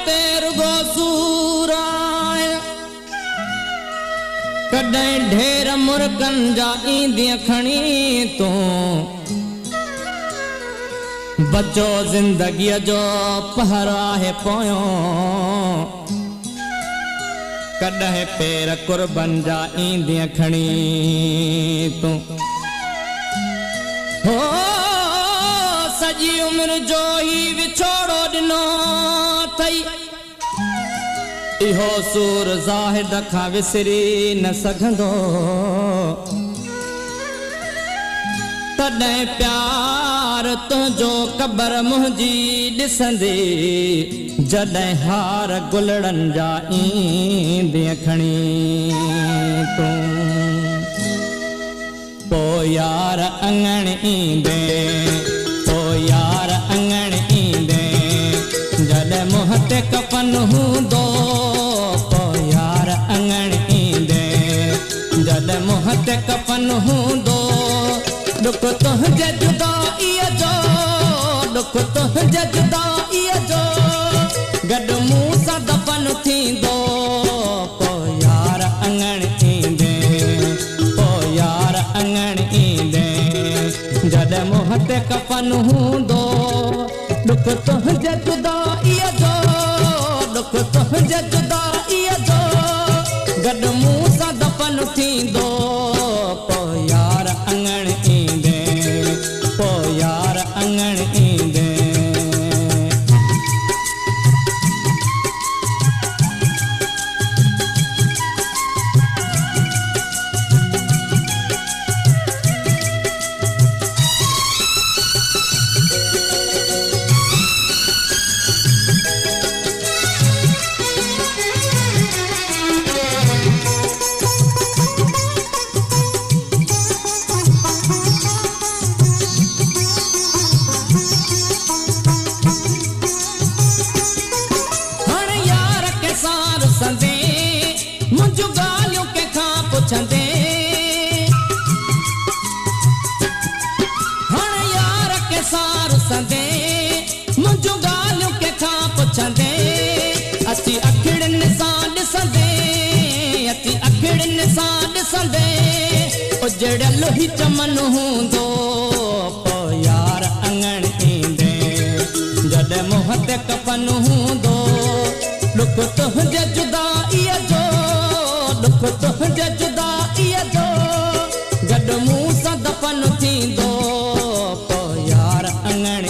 तेरुगो सूराय कॾहिं ढेर मुर्गन जा ईंदी खणी तू बचो जिंदगी जो पहरा है पोयो कॾहिं पेर कुर्बन जा ईंदी खणी तू हो सजी उम्र जो ही विछोड़ो दिनो थई इहो सूर ज़ाहिद खां विसरी न सघंदो तॾहिं प्यार तुंहिंजो क़बर मुंहिंजी ॾिसंदी जॾहिं हार गुलड़नि जा ईंदी खणी तूं पोइ यार अंगण ईंदे पोइ यार अंगण ईंदे जॾहिं मुंहं ते कफन हूंदो पोइ यार अंगण ईंदे जॾहिं मुंहं ते कफन हूंदो दुख तुंहिंजे जुदाईअ जो दुख तुंहिंजे जुदाईअ जो गॾु मूं सां दफ़न थींदो पोइ यार अंगण ईंदे पोइ यार अंगण ईंदे जॾहिं मुंहं ते कफन हूंदो दुख तुंहिंजे जुदाईअ जो दुख तुंहिंजे जुदाईअ जो गॾु मूं सां दफ़न थींदो पोइ यार अंगण ईंदे पोइ यार अंगण ईंदे मुंहिंजूं ॻाल्हियूं कंहिंखां पुछंदे हाणे यार के सार संदे मुंहिंजूं ॻाल्हियूं कंहिंखां पुछंदे अची अखिड़ियुनि सां ॾिसंदे अची अखिड़ियुनि सां ॾिसंदे उजड़ियल ई चमन हूंदो पोइ यार अंगण ईंदे जॾहिं मुंहं ते कफन हूंदो दुख तुंहिंजे जुदाईअ जो दुख तुंहिंजे जुदाईअ जो गॾु मूं सां दफ़न थींदो पोइ यार अंगण